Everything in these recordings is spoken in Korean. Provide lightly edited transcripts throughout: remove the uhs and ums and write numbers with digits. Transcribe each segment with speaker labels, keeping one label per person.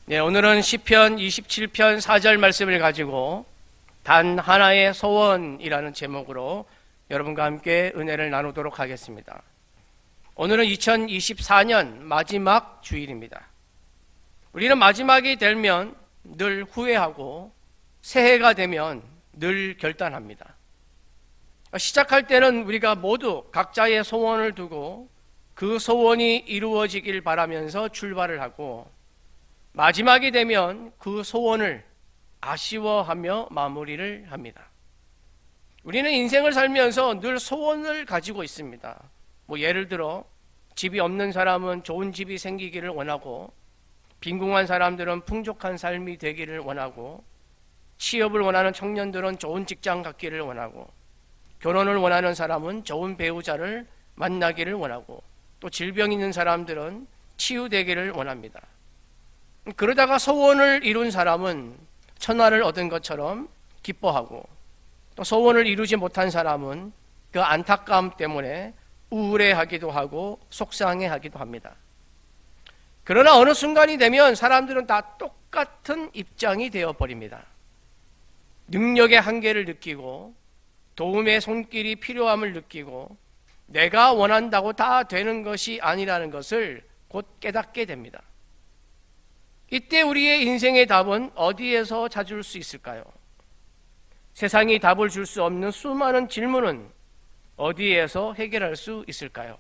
Speaker 1: 네, 오늘은 시편 27편 4절 말씀을 가지고 단 하나의 소원이라는 제목으로 여러분과 함께 은혜를 나누도록 하겠습니다. 오늘은 2024년 마지막 주일입니다. 우리는 마지막이 되면 늘 후회하고 새해가 되면 늘 결단합니다. 시작할 때는 우리가 모두 각자의 소원을 두고 그 소원이 이루어지길 바라면서 출발을 하고, 마지막이 되면 그 소원을 아쉬워하며 마무리를 합니다. 우리는 인생을 살면서 늘 소원을 가지고 있습니다. 예를 들어 집이 없는 사람은 좋은 집이 생기기를 원하고, 빈궁한 사람들은 풍족한 삶이 되기를 원하고, 취업을 원하는 청년들은 좋은 직장 갖기를 원하고, 결혼을 원하는 사람은 좋은 배우자를 만나기를 원하고, 또 질병 있는 사람들은 치유되기를 원합니다. 그러다가 소원을 이룬 사람은 천하를 얻은 것처럼 기뻐하고, 또 소원을 이루지 못한 사람은 그 안타까움 때문에 우울해하기도 하고 속상해하기도 합니다. 그러나 어느 순간이 되면 사람들은 다 똑같은 입장이 되어버립니다. 능력의 한계를 느끼고 도움의 손길이 필요함을 느끼고 내가 원한다고 다 되는 것이 아니라는 것을 곧 깨닫게 됩니다. 이때 우리의 인생의 답은 어디에서 찾을 수 있을까요? 세상이 답을 줄 수 없는 수많은 질문은 어디에서 해결할 수 있을까요?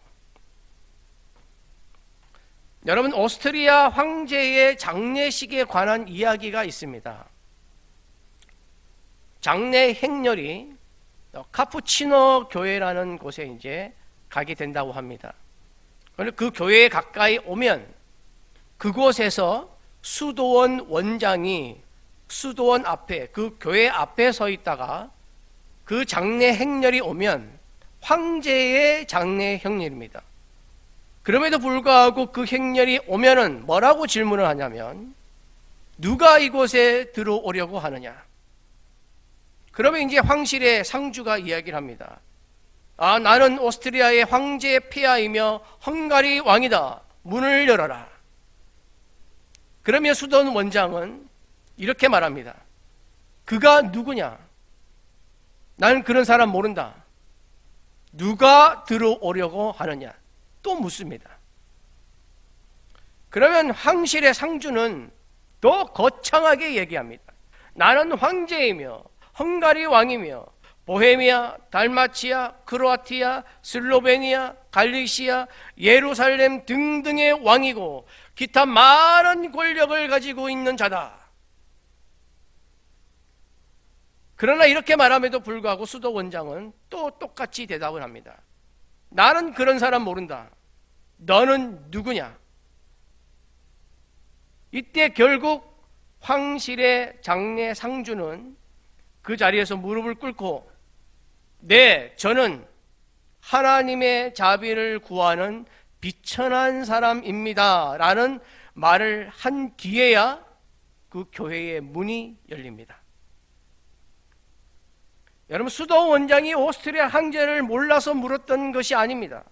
Speaker 1: 여러분, 오스트리아 황제의 장례식에 관한 이야기가 있습니다. 장례 행렬이 카푸치노 교회라는 곳에 이제 가게 된다고 합니다. 그런데 그 교회에 가까이 오면 그곳에서 수도원 원장이 수도원 앞에, 그 교회 앞에 서 있다가 그 장례 행렬이 오면 황제의 장례 행렬입니다. 그럼에도 불구하고 그 행렬이 오면은 뭐라고 질문을 하냐면, 누가 이곳에 들어오려고 하느냐? 그러면 이제 황실의 상주가 이야기를 합니다. 나는 오스트리아의 황제 폐하이며 헝가리 왕이다. 문을 열어라. 그러면 수도원 원장은 이렇게 말합니다. 그가 누구냐? 나는 그런 사람 모른다. 누가 들어오려고 하느냐? 또 묻습니다. 그러면 황실의 상주는 더 거창하게 얘기합니다. 나는 황제이며 헝가리 왕이며 보헤미아, 달마치아, 크로아티아, 슬로베니아, 갈리시아, 예루살렘 등등의 왕이고 기타 많은 권력을 가지고 있는 자다. 그러나 이렇게 말함에도 불구하고 수도 원장은 또 똑같이 대답을 합니다. 나는 그런 사람 모른다. 너는 누구냐? 이때 결국 황실의 장례 상주는 그 자리에서 무릎을 꿇고, 네, 저는 하나님의 자비를 구하는 비천한 사람입니다 라는 말을 한 뒤에야 그 교회의 문이 열립니다. 여러분, 수도 원장이 오스트리아 황제를 몰라서 물었던 것이 아닙니다.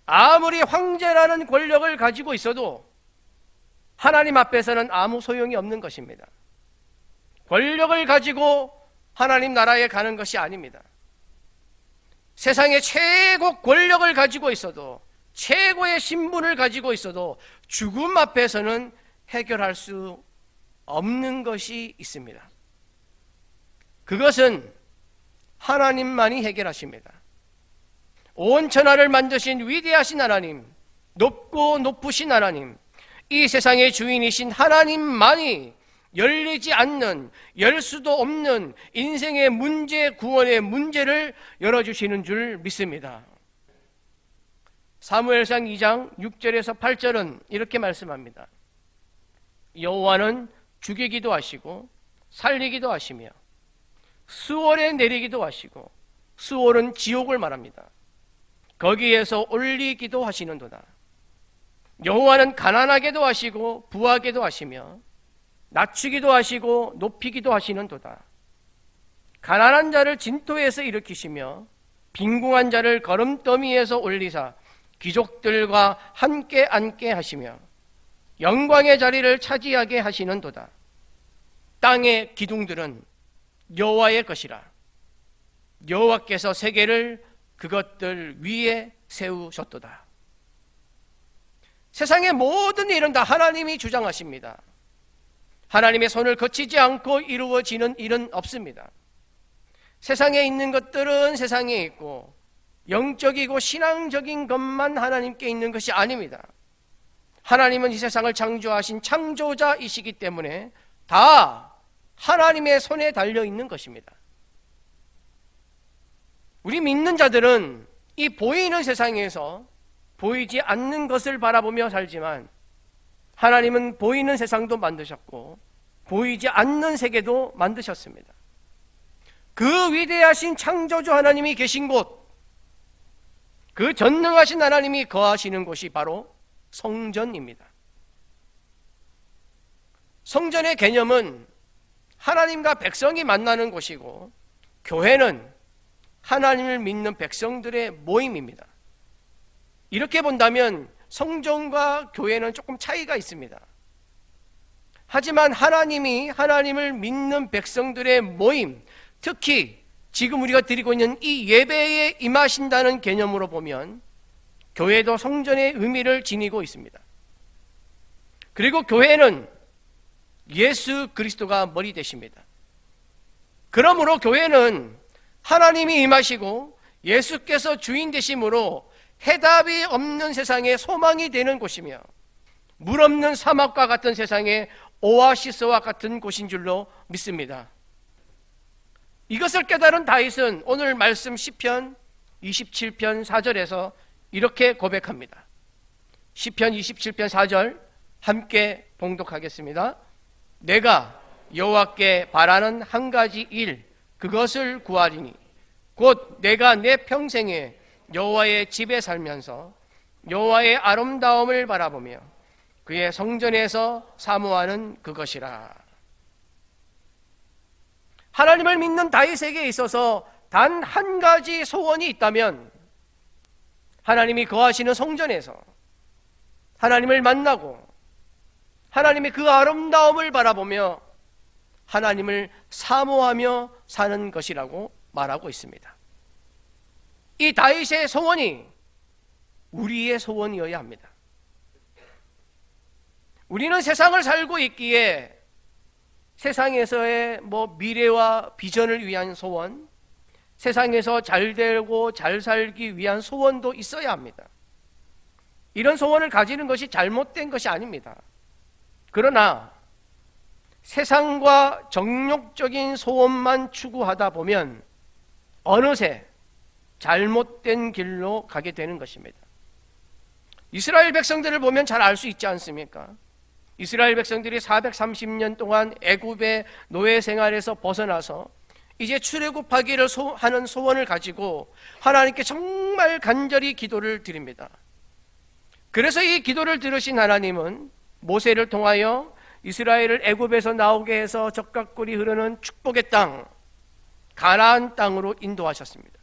Speaker 1: 아무리 황제라는 권력을 가지고 있어도 하나님 앞에서는 아무 소용이 없는 것입니다. 권력을 가지고 하나님 나라에 가는 것이 아닙니다. 세상에 최고 권력을 가지고 있어도, 최고의 신분을 가지고 있어도 죽음 앞에서는 해결할 수 없는 것이 있습니다. 그것은 하나님만이 해결하십니다. 온 천하를 만드신 위대하신 하나님, 높고 높으신 하나님, 이 세상의 주인이신 하나님만이 열리지 않는, 열 수도 없는 인생의 문제, 구원의 문제를 열어주시는 줄 믿습니다. 사무엘상 2장 6절에서 8절은 이렇게 말씀합니다. 여호와는 죽이기도 하시고 살리기도 하시며 수월에 내리기도 하시고, 수월은 지옥을 말합니다. 거기에서 올리기도 하시는도다. 여호와는 가난하게도 하시고 부하게도 하시며 낮추기도 하시고 높이기도 하시는도다. 가난한 자를 진토에서 일으키시며 빈궁한 자를 거름더미에서 올리사 귀족들과 함께 앉게 하시며 영광의 자리를 차지하게 하시는도다. 땅의 기둥들은 여호와의 것이라. 여호와께서 세계를 그것들 위에 세우셨도다. 세상의 모든 일은 다 하나님이 주장하십니다. 하나님의 손을 거치지 않고 이루어지는 일은 없습니다. 세상에 있는 것들은 세상에 있고 영적이고 신앙적인 것만 하나님께 있는 것이 아닙니다. 하나님은 이 세상을 창조하신 창조자이시기 때문에 다 하나님의 손에 달려있는 것입니다. 우리 믿는 자들은 이 보이는 세상에서 보이지 않는 것을 바라보며 살지만 하나님은 보이는 세상도 만드셨고 보이지 않는 세계도 만드셨습니다. 그 위대하신 창조주 하나님이 계신 곳, 그 전능하신 하나님이 거하시는 곳이 바로 성전입니다. 성전의 개념은 하나님과 백성이 만나는 곳이고 교회는 하나님을 믿는 백성들의 모임입니다. 이렇게 본다면 성전과 교회는 조금 차이가 있습니다. 하지만 하나님이 하나님을 믿는 백성들의 모임, 특히 지금 우리가 드리고 있는 이 예배에 임하신다는 개념으로 보면 교회도 성전의 의미를 지니고 있습니다. 그리고 교회는 예수 그리스도가 머리 되십니다. 그러므로 교회는 하나님이 임하시고 예수께서 주인 되심으로 해답이 없는 세상에 소망이 되는 곳이며 물 없는 사막과 같은 세상에 오아시스와 같은 곳인 줄로 믿습니다. 이것을 깨달은 다윗은 오늘 말씀 시편 27편 4절에서 이렇게 고백합니다. 시편 27편 4절 함께 봉독하겠습니다. 내가 여호와께 바라는 한 가지 일 그것을 구하리니 곧 내가 내 평생에 여호와의 집에 살면서 여호와의 아름다움을 바라보며 그의 성전에서 사모하는 그것이라. 하나님을 믿는 다윗에게 있어서 단 한 가지 소원이 있다면 하나님이 거하시는 성전에서 하나님을 만나고 하나님의 그 아름다움을 바라보며 하나님을 사모하며 사는 것이라고 말하고 있습니다. 이 다윗의 소원이 우리의 소원이어야 합니다. 우리는 세상을 살고 있기에 세상에서의 미래와 비전을 위한 소원, 세상에서 잘 되고 잘 살기 위한 소원도 있어야 합니다. 이런 소원을 가지는 것이 잘못된 것이 아닙니다. 그러나 세상과 정욕적인 소원만 추구하다 보면 어느새 잘못된 길로 가게 되는 것입니다. 이스라엘 백성들을 보면 잘 알 수 있지 않습니까? 이스라엘 백성들이 430년 동안 애굽의 노예 생활에서 벗어나서 이제 출애굽하기를 하는 소원을 가지고 하나님께 정말 간절히 기도를 드립니다. 그래서 이 기도를 들으신 하나님은 모세를 통하여 이스라엘을 애굽에서 나오게 해서 적과 꿀이 흐르는 축복의 땅 가나안 땅으로 인도하셨습니다.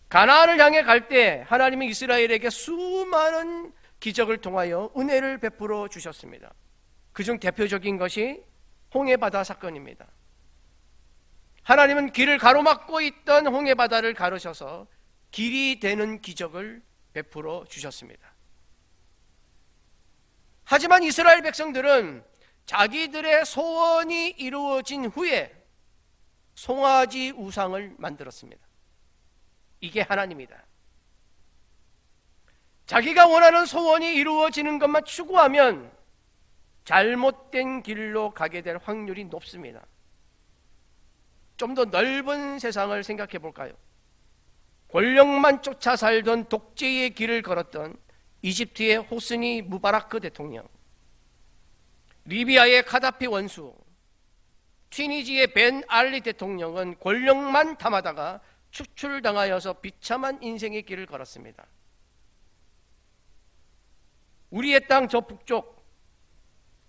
Speaker 1: 가나안을 향해 갈 때 하나님이 이스라엘에게 수많은 기적을 통하여 은혜를 베풀어 주셨습니다. 그중 대표적인 것이 홍해바다 사건입니다. 하나님은 길을 가로막고 있던 홍해바다를 가르셔서 길이 되는 기적을 베풀어 주셨습니다. 하지만 이스라엘 백성들은 자기들의 소원이 이루어진 후에 송아지 우상을 만들었습니다. 이게 하나님이다. 자기가 원하는 소원이 이루어지는 것만 추구하면 잘못된 길로 가게 될 확률이 높습니다. 좀 더 넓은 세상을 생각해 볼까요? 권력만 쫓아 살던 독재의 길을 걸었던 이집트의 호스니 무바라크 대통령, 리비아의 카다피 원수, 튀니지의 벤 알리 대통령은 권력만 탐하다가 축출당하여서 비참한 인생의 길을 걸었습니다. 우리의 땅 저 북쪽,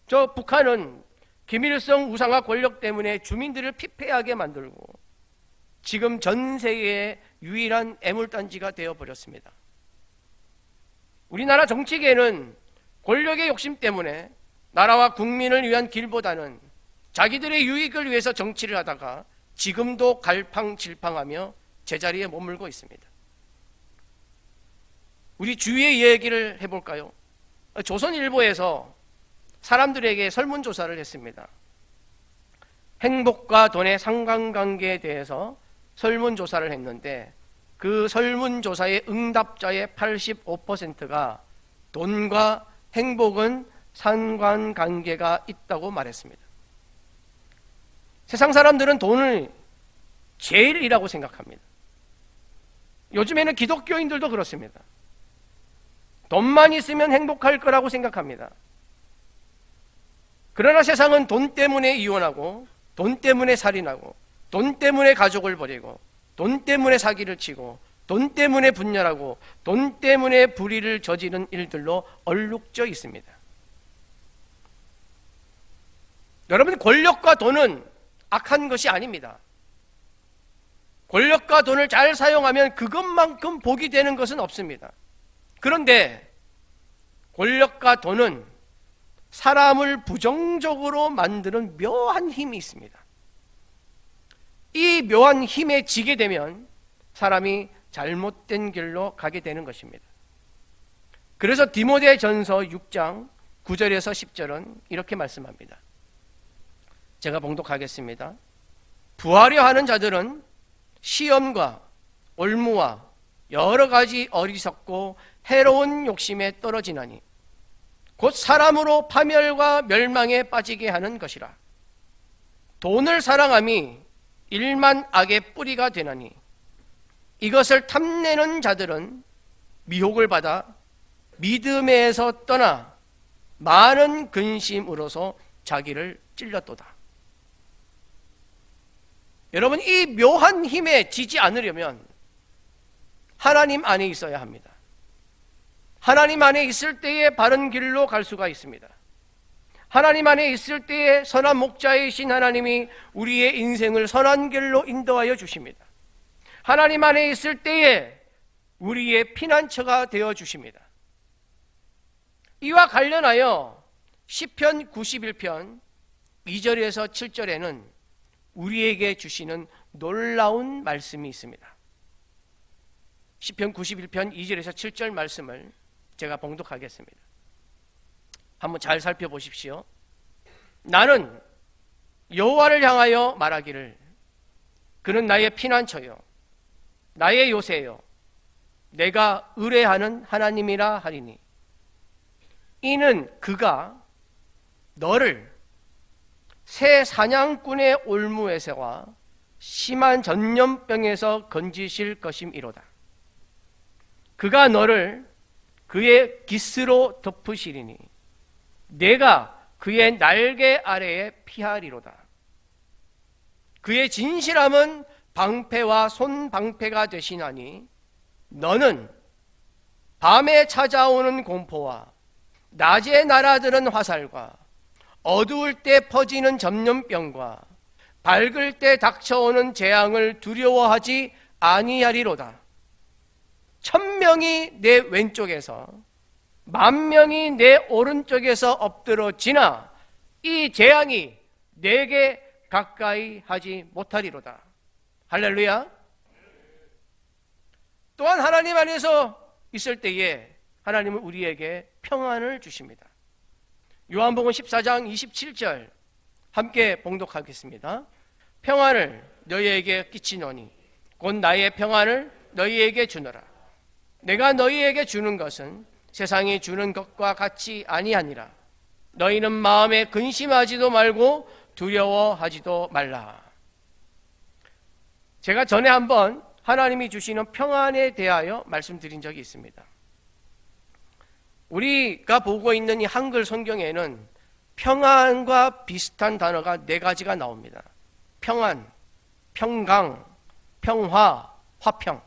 Speaker 1: 저 북한은 김일성 우상화 권력 때문에 주민들을 피폐하게 만들고 지금 전 세계의 유일한 애물단지가 되어버렸습니다. 우리나라 정치계는 권력의 욕심 때문에 나라와 국민을 위한 길보다는 자기들의 유익을 위해서 정치를 하다가 지금도 갈팡질팡하며 제자리에 머물고 있습니다. 우리 주위의 얘기를 해볼까요? 조선일보에서 사람들에게 설문조사를 했습니다. 행복과 돈의 상관관계에 대해서 설문조사를 했는데 그 설문조사의 응답자의 85%가 돈과 행복은 상관관계가 있다고 말했습니다. 세상 사람들은 돈을 제일이라고 생각합니다. 요즘에는 기독교인들도 그렇습니다. 돈만 있으면 행복할 거라고 생각합니다. 그러나 세상은 돈 때문에 이혼하고, 돈 때문에 살인하고, 돈 때문에 가족을 버리고, 돈 때문에 사기를 치고, 돈 때문에 분열하고, 돈 때문에 불의를 저지른 일들로 얼룩져 있습니다. 여러분, 권력과 돈은 악한 것이 아닙니다. 권력과 돈을 잘 사용하면 그것만큼 복이 되는 것은 없습니다. 그런데 권력과 돈은 사람을 부정적으로 만드는 묘한 힘이 있습니다. 이 묘한 힘에 지게 되면 사람이 잘못된 길로 가게 되는 것입니다. 그래서 디모데전서 6장 9절에서 10절은 이렇게 말씀합니다. 제가 봉독하겠습니다. 부하려 하는 자들은 시험과 올무와 여러 가지 어리석고 해로운 욕심에 떨어지나니 곧 사람으로 파멸과 멸망에 빠지게 하는 것이라. 돈을 사랑함이 일만 악의 뿌리가 되나니 이것을 탐내는 자들은 미혹을 받아 믿음에서 떠나 많은 근심으로서 자기를 찔렀도다. 여러분, 이 묘한 힘에 지지 않으려면 하나님 안에 있어야 합니다. 하나님 안에 있을 때에 바른 길로 갈 수가 있습니다. 하나님 안에 있을 때에 선한 목자이신 하나님이 우리의 인생을 선한 길로 인도하여 주십니다. 하나님 안에 있을 때에 우리의 피난처가 되어 주십니다. 이와 관련하여 시편 91편 2절에서 7절에는 우리에게 주시는 놀라운 말씀이 있습니다. 시편 91편 2절에서 7절 말씀을 제가 봉독하겠습니다. 한번 잘 살펴보십시오. 나는 여호와를 향하여 말하기를 그는 나의 피난처요 나의 요새요 내가 의뢰하는 하나님이라 하리니 이는 그가 너를 새 사냥꾼의 올무에서와 심한 전염병에서 건지실 것임이로다. 그가 너를 그의 깃으로 덮으시리니 내가 그의 날개 아래에 피하리로다. 그의 진실함은 방패와 손방패가 되시나니 너는 밤에 찾아오는 공포와 낮에 날아드는 화살과 어두울 때 퍼지는 전염병과 밝을 때 닥쳐오는 재앙을 두려워하지 아니하리로다. 1000명이 내 왼쪽에서 10,000명이 내 오른쪽에서 엎드러지나 이 재앙이 내게 가까이 하지 못하리로다. 할렐루야. 또한 하나님 안에서 있을 때에 하나님은 우리에게 평안을 주십니다. 요한복음 14장 27절 함께 봉독하겠습니다. 평안을 너희에게 끼치노니 곧 나의 평안을 너희에게 주노라. 내가 너희에게 주는 것은 세상이 주는 것과 같이 아니하니라. 너희는 마음에 근심하지도 말고 두려워하지도 말라. 제가 전에 한번 하나님이 주시는 평안에 대하여 말씀드린 적이 있습니다. 우리가 보고 있는 이 한글 성경에는 평안과 비슷한 단어가 4가지가 나옵니다. 평안, 평강, 평화, 화평.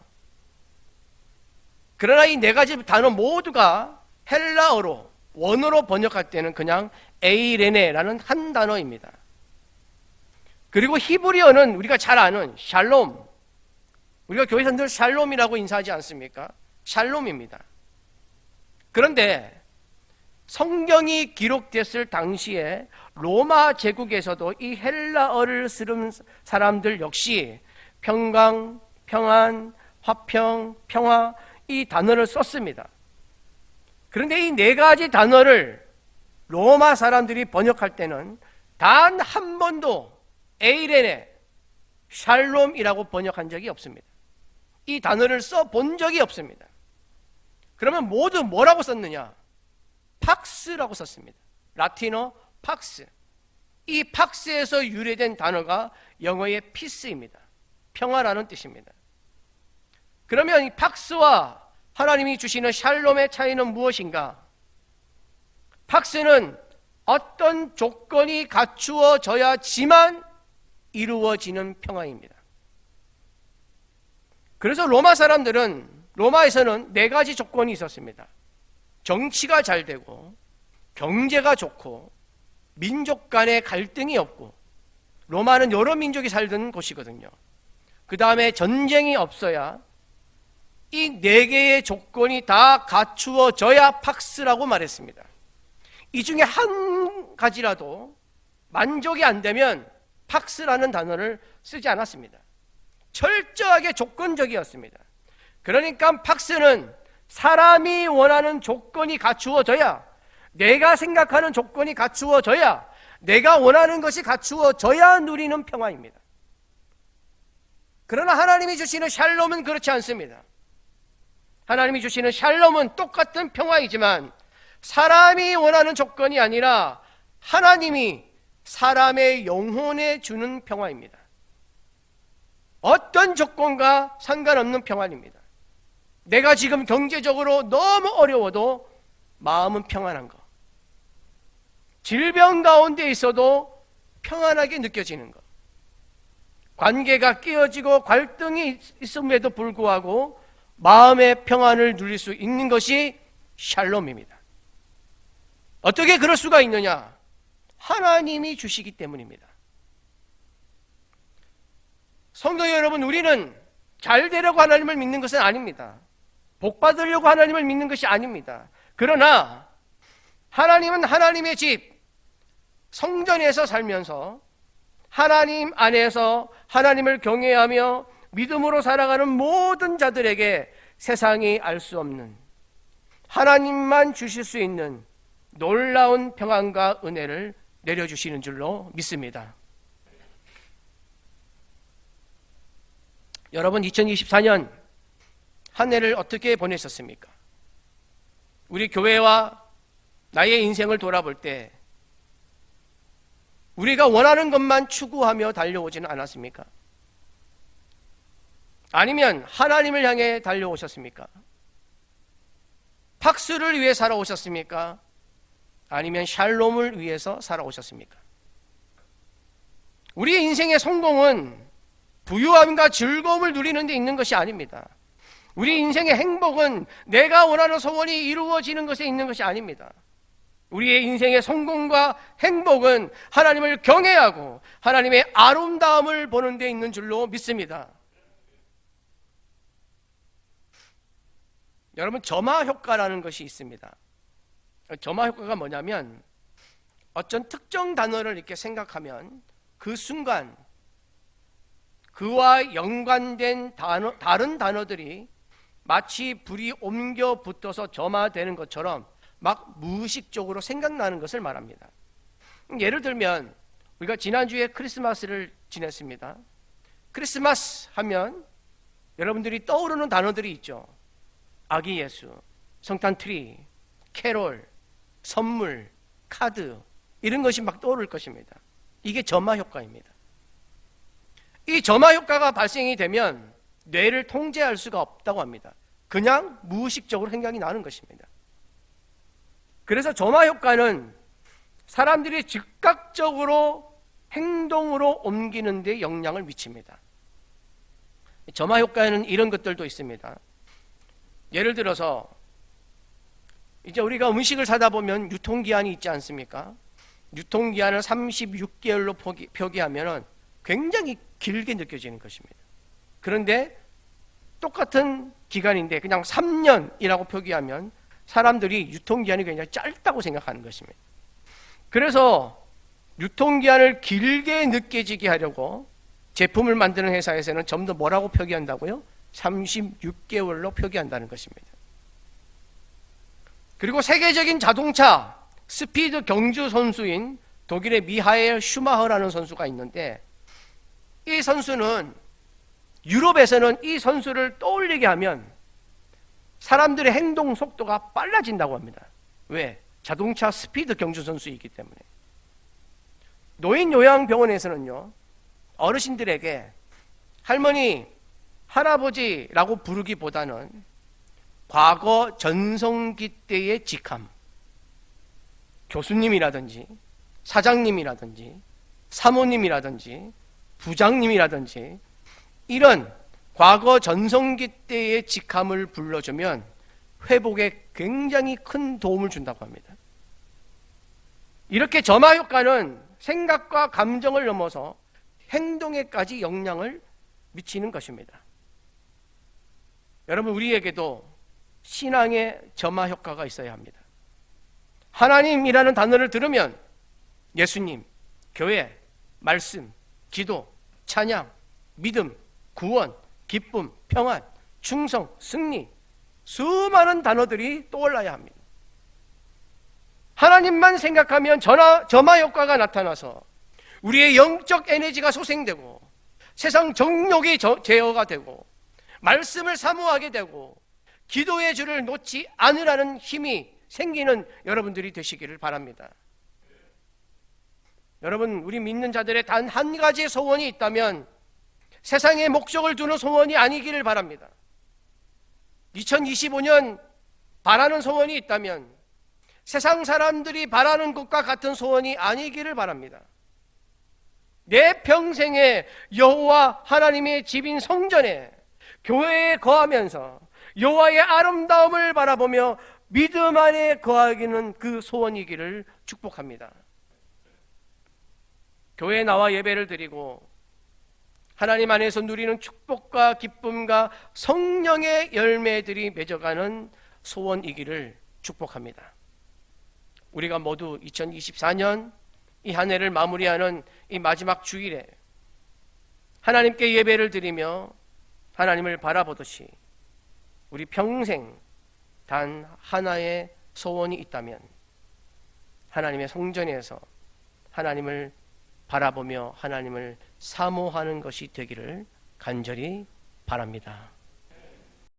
Speaker 1: 그러나 이 4가지 단어 모두가 헬라어로 원어로 번역할 때는 그냥 에이레네라는 한 단어입니다. 그리고 히브리어는 우리가 잘 아는 샬롬, 우리가 교회에서 늘 샬롬이라고 인사하지 않습니까? 샬롬입니다. 그런데 성경이 기록됐을 당시에 로마 제국에서도 이 헬라어를 쓰는 사람들 역시 평강, 평안, 화평, 평화 이 단어를 썼습니다. 그런데 이 네 가지 단어를 로마 사람들이 번역할 때는 단 한 번도 에이레네, 샬롬이라고 번역한 적이 없습니다. 이 단어를 써본 적이 없습니다. 그러면 모두 뭐라고 썼느냐? 팍스라고 썼습니다. 라틴어 팍스. 이 팍스에서 유래된 단어가 영어의 피스입니다. 평화라는 뜻입니다. 그러면 이 팍스와 하나님이 주시는 샬롬의 차이는 무엇인가? 팍스는 어떤 조건이 갖추어져야지만 이루어지는 평화입니다. 그래서 로마 사람들은 로마에서는 네 가지 조건이 있었습니다. 정치가 잘 되고 경제가 좋고 민족 간의 갈등이 없고, 로마는 여러 민족이 살던 곳이거든요. 그 다음에 전쟁이 없어야, 이 네 개의 조건이 다 갖추어져야 팍스라고 말했습니다. 이 중에 한 가지라도 만족이 안 되면 팍스라는 단어를 쓰지 않았습니다. 철저하게 조건적이었습니다. 그러니까 팍스는 사람이 원하는 조건이 갖추어져야, 내가 생각하는 조건이 갖추어져야, 내가 원하는 것이 갖추어져야 누리는 평화입니다. 그러나 하나님이 주시는 샬롬은 그렇지 않습니다. 하나님이 주시는 샬롬은 똑같은 평화이지만 사람이 원하는 조건이 아니라 하나님이 사람의 영혼에 주는 평화입니다. 어떤 조건과 상관없는 평안입니다. 내가 지금 경제적으로 너무 어려워도 마음은 평안한 것, 질병 가운데 있어도 평안하게 느껴지는 것, 관계가 깨어지고 갈등이 있음에도 불구하고 마음의 평안을 누릴 수 있는 것이 샬롬입니다. 어떻게 그럴 수가 있느냐? 하나님이 주시기 때문입니다. 성도 여러분, 우리는 잘 되려고 하나님을 믿는 것은 아닙니다. 복 받으려고 하나님을 믿는 것이 아닙니다. 그러나 하나님은 하나님의 집, 성전에서 살면서 하나님 안에서 하나님을 경외하며 믿음으로 살아가는 모든 자들에게 세상이 알 수 없는, 하나님만 주실 수 있는 놀라운 평안과 은혜를 내려주시는 줄로 믿습니다. 여러분, 2024년 한 해를 어떻게 보내셨습니까? 우리 교회와 나의 인생을 돌아볼 때 우리가 원하는 것만 추구하며 달려오지는 않았습니까? 아니면 하나님을 향해 달려오셨습니까? 팍스를 위해 살아오셨습니까? 아니면 샬롬을 위해서 살아오셨습니까? 우리의 인생의 성공은 부유함과 즐거움을 누리는 데 있는 것이 아닙니다. 우리 인생의 행복은 내가 원하는 소원이 이루어지는 것에 있는 것이 아닙니다. 우리의 인생의 성공과 행복은 하나님을 경외하고 하나님의 아름다움을 보는 데 있는 줄로 믿습니다. 여러분, 점화 효과라는 것이 있습니다. 점화 효과가 뭐냐면, 어떤 특정 단어를 이렇게 생각하면 그 순간 그와 연관된 다른 단어들이 마치 불이 옮겨 붙어서 점화되는 것처럼 막 무의식적으로 생각나는 것을 말합니다. 예를 들면 우리가 지난주에 크리스마스를 지냈습니다. 크리스마스 하면 여러분들이 떠오르는 단어들이 있죠. 아기 예수, 성탄 트리, 캐롤, 선물, 카드, 이런 것이 막 떠오를 것입니다. 이게 점화 효과입니다. 이 점화 효과가 발생이 되면 뇌를 통제할 수가 없다고 합니다. 그냥 무의식적으로 생각이 나는 것입니다. 그래서 점화 효과는 사람들이 즉각적으로 행동으로 옮기는 데 영향을 미칩니다. 점화 효과에는 이런 것들도 있습니다. 예를 들어서 이제 우리가 음식을 사다 보면 유통기한이 있지 않습니까? 유통기한을 36개월로 표기하면 굉장히 길게 느껴지는 것입니다. 그런데 똑같은 기간인데 그냥 3년이라고 표기하면 사람들이 유통기한이 굉장히 짧다고 생각하는 것입니다. 그래서 유통기한을 길게 느껴지게 하려고 제품을 만드는 회사에서는 좀 더 뭐라고 표기한다고요? 36개월로 표기한다는 것입니다. 그리고 세계적인 자동차 스피드 경주 선수인 독일의 미하엘 슈마허라는 선수가 있는데, 이 선수는 유럽에서는 이 선수를 떠올리게 하면 사람들의 행동 속도가 빨라진다고 합니다. 왜? 자동차 스피드 경주 선수이기 때문에. 노인 요양병원에서는요, 어르신들에게 할머니, 할아버지라고 부르기보다는 과거 전성기 때의 직함, 교수님이라든지 사장님이라든지 사모님이라든지 부장님이라든지 이런 과거 전성기 때의 직함을 불러주면 회복에 굉장히 큰 도움을 준다고 합니다. 이렇게 점화 효과는 생각과 감정을 넘어서 행동에까지 영향을 미치는 것입니다. 여러분, 우리에게도 신앙의 점화 효과가 있어야 합니다. 하나님이라는 단어를 들으면 예수님, 교회, 말씀, 기도, 찬양, 믿음, 구원, 기쁨, 평안, 충성, 승리, 수많은 단어들이 떠올라야 합니다. 하나님만 생각하면 점화 효과가 나타나서 우리의 영적 에너지가 소생되고 세상 정욕이 제어가 되고 말씀을 사모하게 되고 기도의 줄을 놓지 않으라는 힘이 생기는 여러분들이 되시기를 바랍니다. 여러분, 우리 믿는 자들의 단 한 가지의 소원이 있다면 세상에 목적을 두는 소원이 아니기를 바랍니다. 2025년 바라는 소원이 있다면 세상 사람들이 바라는 것과 같은 소원이 아니기를 바랍니다. 내 평생에 여호와 하나님의 집인 성전에 교회에 거하면서 여호와의 아름다움을 바라보며 믿음 안에 거하기는 그 소원이기를 축복합니다. 교회에 나와 예배를 드리고 하나님 안에서 누리는 축복과 기쁨과 성령의 열매들이 맺어가는 소원이기를 축복합니다. 우리가 모두 2024년 이 한 해를 마무리하는 이 마지막 주일에 하나님께 예배를 드리며 하나님을 바라보듯이 우리 평생 단 하나의 소원이 있다면 하나님의 성전에서 하나님을 바라보며 하나님을 사모하는 것이 되기를 간절히 바랍니다.